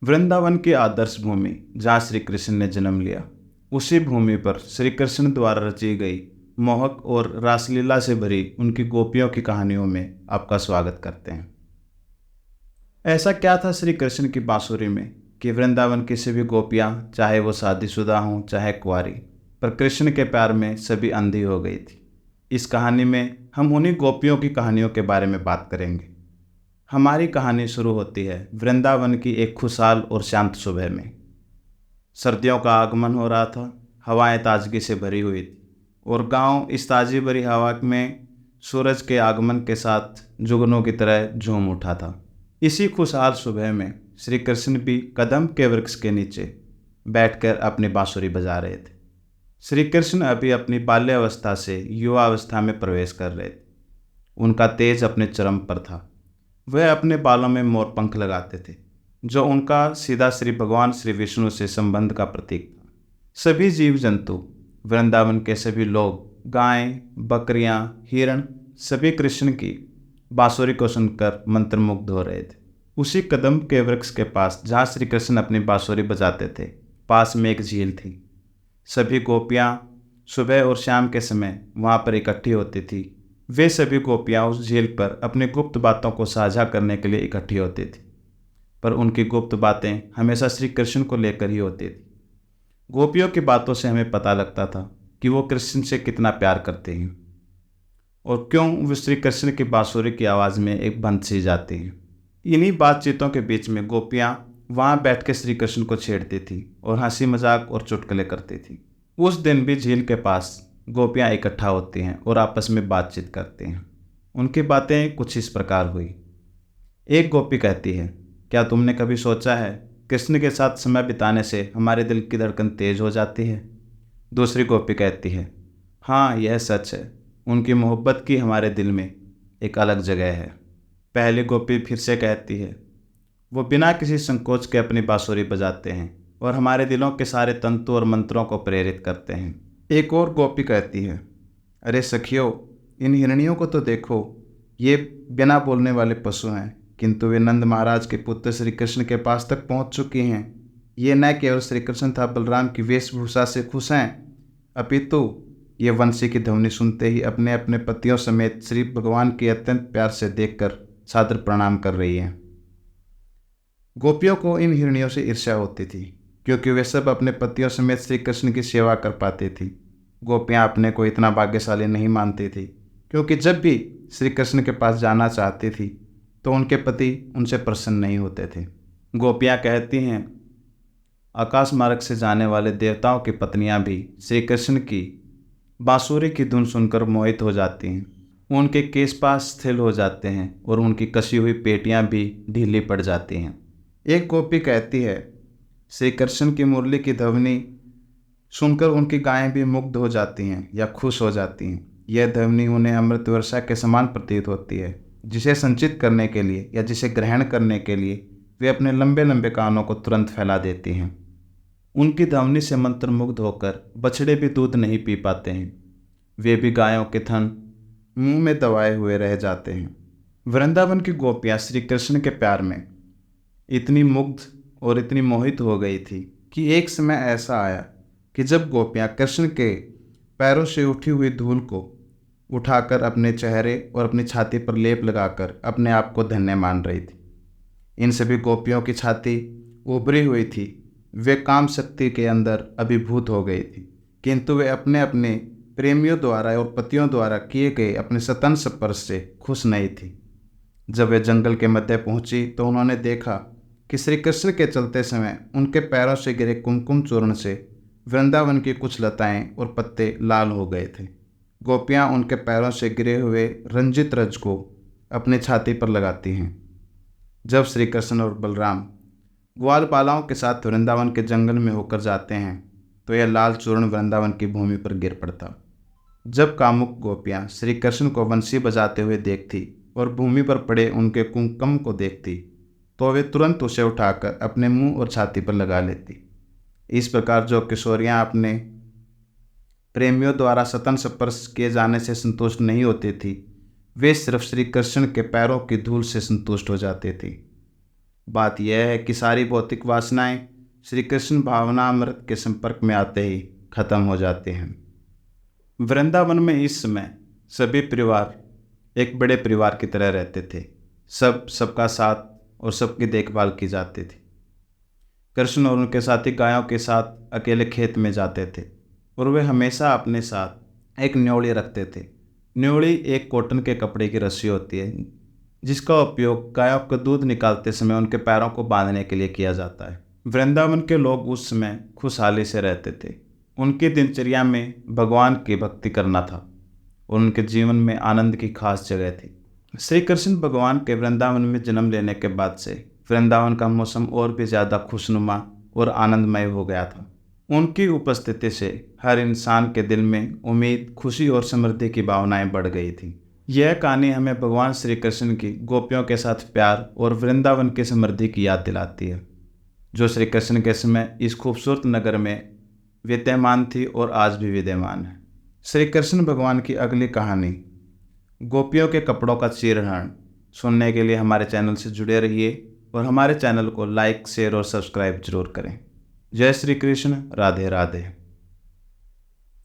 वृंदावन की आदर्श भूमि जहाँ श्री कृष्ण ने जन्म लिया, उसी भूमि पर श्री कृष्ण द्वारा रची गई मोहक और रासलीला से भरी उनकी गोपियों की कहानियों में आपका स्वागत करते हैं। ऐसा क्या था श्री कृष्ण की बांसुरी में कि वृंदावन की सभी गोपियाँ, चाहे वो शादीशुदा हों चाहे कुंवारी, पर कृष्ण के प्यार में सभी अंधी हो गई थी। इस कहानी में हम उन्हीं गोपियों की कहानियों के बारे में बात करेंगे। हमारी कहानी शुरू होती है वृंदावन की एक खुशहाल और शांत सुबह में। सर्दियों का आगमन हो रहा था, हवाएं ताजगी से भरी हुई थी और गांव इस ताजी भरी हवा में सूरज के आगमन के साथ जुगनों की तरह झूम उठा था। इसी खुशहाल सुबह में श्री कृष्ण भी कदम के वृक्ष के नीचे बैठकर अपनी बांसुरी बजा रहे थे। श्री कृष्ण अभी अपनी बाल्यावस्था से युवावस्था में प्रवेश कर रहे थे। उनका तेज अपने चरम पर था। वह अपने बालों में मोर पंख लगाते थे, जो उनका सीधा श्री भगवान श्री विष्णु से संबंध का प्रतीक था। सभी जीव जंतु, वृंदावन के सभी लोग, गायें, बकरियां, हिरण, सभी कृष्ण की बांसुरी को सुनकर मंत्रमुग्ध हो रहे थे। उसी कदम के वृक्ष के पास जहाँ श्री कृष्ण अपनी बांसुरी बजाते थे, पास में एक झील थी। सभी गोपियाँ सुबह और शाम के समय वहाँ पर इकट्ठी होती थी। वे सभी गोपियाँ उस झील पर अपनी गुप्त बातों को साझा करने के लिए इकट्ठी होती थी, पर उनकी गुप्त बातें हमेशा श्री कृष्ण को लेकर ही होती थी। गोपियों की बातों से हमें पता लगता था कि वो कृष्ण से कितना प्यार करते हैं और क्यों वे श्री कृष्ण की बांसुरी की आवाज़ में एक बंध सी जाती हैं। इन्हीं बातचीतों के बीच में गोपियाँ वहाँ बैठ के श्री कृष्ण को छेड़ती थी और हंसी मजाक और चुटकुले करती थी। उस दिन भी झील के पास गोपियाँ इकट्ठा होती हैं और आपस में बातचीत करती हैं। उनकी बातें कुछ इस प्रकार हुई। एक गोपी कहती है, क्या तुमने कभी सोचा है कृष्ण के साथ समय बिताने से हमारे दिल की धड़कन तेज हो जाती है? दूसरी गोपी कहती है, हाँ यह सच है, उनकी मोहब्बत की हमारे दिल में एक अलग जगह है। पहली गोपी फिर से कहती है, वो बिना किसी संकोच के अपनी बांसुरी बजाते हैं और हमारे दिलों के सारे तंतु और मंत्रों को प्रेरित करते हैं। एक और गोपी कहती है, अरे सखियों, इन हिरणियों को तो देखो, ये बिना बोलने वाले पशु हैं, किंतु वे नंद महाराज के पुत्र श्री कृष्ण के पास तक पहुंच चुकी हैं। ये न केवल श्री कृष्ण तथा बलराम की वेशभूषा से खुश हैं, अपितु ये वंशी की ध्वनि सुनते ही अपने अपने पतियों समेत श्री भगवान की अत्यंत प्यार से देखकर सादर प्रणाम कर रही हैं। गोपियों को इन हिरणियों से ईर्ष्या होती थी, क्योंकि वे सब अपने पतियों समेत श्री कृष्ण की सेवा कर पाती थी। गोपियाँ अपने को इतना भाग्यशाली नहीं मानती थी, क्योंकि जब भी श्री कृष्ण के पास जाना चाहती थी तो उनके पति उनसे प्रसन्न नहीं होते थे। गोपियाँ कहती हैं, आकाश मार्ग से जाने वाले देवताओं की पत्नियाँ भी श्री कृष्ण की बांसुरी की धुन सुनकर मोहित हो जाती हैं। उनके केश पास स्थिर हो जाते हैं और उनकी कसी हुई पेटियाँ भी ढीली पड़ जाती हैं। एक गोपी कहती है, श्री कृष्ण की मुरली की ध्वनि सुनकर उनकी गायें भी मुग्ध हो जाती हैं या खुश हो जाती हैं। यह ध्वनि उन्हें अमृत वर्षा के समान प्रतीत होती है, जिसे संचित करने के लिए या जिसे ग्रहण करने के लिए वे अपने लंबे लंबे कानों को तुरंत फैला देती हैं। उनकी ध्वनि से मंत्रमुग्ध होकर बछड़े भी दूध नहीं पी पाते हैं। वे भी गायों के थन मुंह में दबाए हुए रह जाते हैं। वृंदावन की गोपियाँ श्री कृष्ण के प्यार में इतनी मुग्ध और इतनी मोहित हो गई थी कि एक समय ऐसा आया कि जब गोपियाँ कृष्ण के पैरों से उठी हुई धूल को उठाकर अपने चेहरे और अपनी छाती पर लेप लगाकर अपने आप को धन्य मान रही थी। इन सभी गोपियों की छाती उभरी हुई थी। वे काम शक्ति के अंदर अभिभूत हो गई थी, किंतु वे अपने अपने प्रेमियों द्वारा और पतियों द्वारा किए गए अपने सतन स्पर्श से खुश नहीं थी। जब वे जंगल के मध्य पहुंची तो उन्होंने देखा कि श्री कृष्ण के चलते समय उनके पैरों से गिरे कुमकुम चूर्ण से वृंदावन की कुछ लताएं और पत्ते लाल हो गए थे। गोपियां उनके पैरों से गिरे हुए रंजित रज को अपनी छाती पर लगाती हैं। जब श्री कृष्ण और बलराम ग्वाल बालाओं के साथ वृंदावन के जंगल में होकर जाते हैं तो यह लाल चूर्ण वृंदावन की भूमि पर गिर पड़ता। जब कामुक गोपियाँ श्री कृष्ण को बंसी बजाते हुए देखती और भूमि पर पड़े उनके कुंकुम को देखती तो वे तुरंत उसे उठाकर अपने मुंह और छाती पर लगा लेती। इस प्रकार जो किशोरियाँ अपने प्रेमियों द्वारा सतन स्पर्श किए जाने से संतुष्ट नहीं होती थी, वे सिर्फ श्री कृष्ण के पैरों की धूल से संतुष्ट हो जाती थी। बात यह है कि सारी भौतिक वासनाएं श्री कृष्ण भावनामृत के संपर्क में आते ही खत्म हो जाते हैं। वृंदावन में इस समय सभी परिवार एक बड़े परिवार की तरह रहते थे। सबका साथ और सबकी देखभाल की जाती थी। कृष्ण और उनके साथी गायों के साथ अकेले खेत में जाते थे और वे हमेशा अपने साथ एक न्योली रखते थे। न्योली एक कॉटन के कपड़े की रस्सी होती है जिसका उपयोग गायों का दूध निकालते समय उनके पैरों को बांधने के लिए किया जाता है। वृंदावन के लोग उस समय खुशहाली से रहते थे। उनकी दिनचर्या में भगवान की भक्ति करना था और उनके जीवन में आनंद की खास जगह थी। श्री कृष्ण भगवान के वृंदावन में जन्म लेने के बाद से वृंदावन का मौसम और भी ज़्यादा खुशनुमा और आनंदमय हो गया था। उनकी उपस्थिति से हर इंसान के दिल में उम्मीद, खुशी और समृद्धि की भावनाएं बढ़ गई थी। यह कहानी हमें भगवान श्री कृष्ण की गोपियों के साथ प्यार और वृंदावन की समृद्धि की याद दिलाती है, जो श्री कृष्ण के समय इस खूबसूरत नगर में विद्यमान थी और आज भी विद्यमान है। श्री कृष्ण भगवान की अगली कहानी गोपियों के कपड़ों का चीरहरण सुनने के लिए हमारे चैनल से जुड़े रहिए और हमारे चैनल को लाइक, शेयर और सब्सक्राइब जरूर करें। जय श्री कृष्ण। राधे राधे।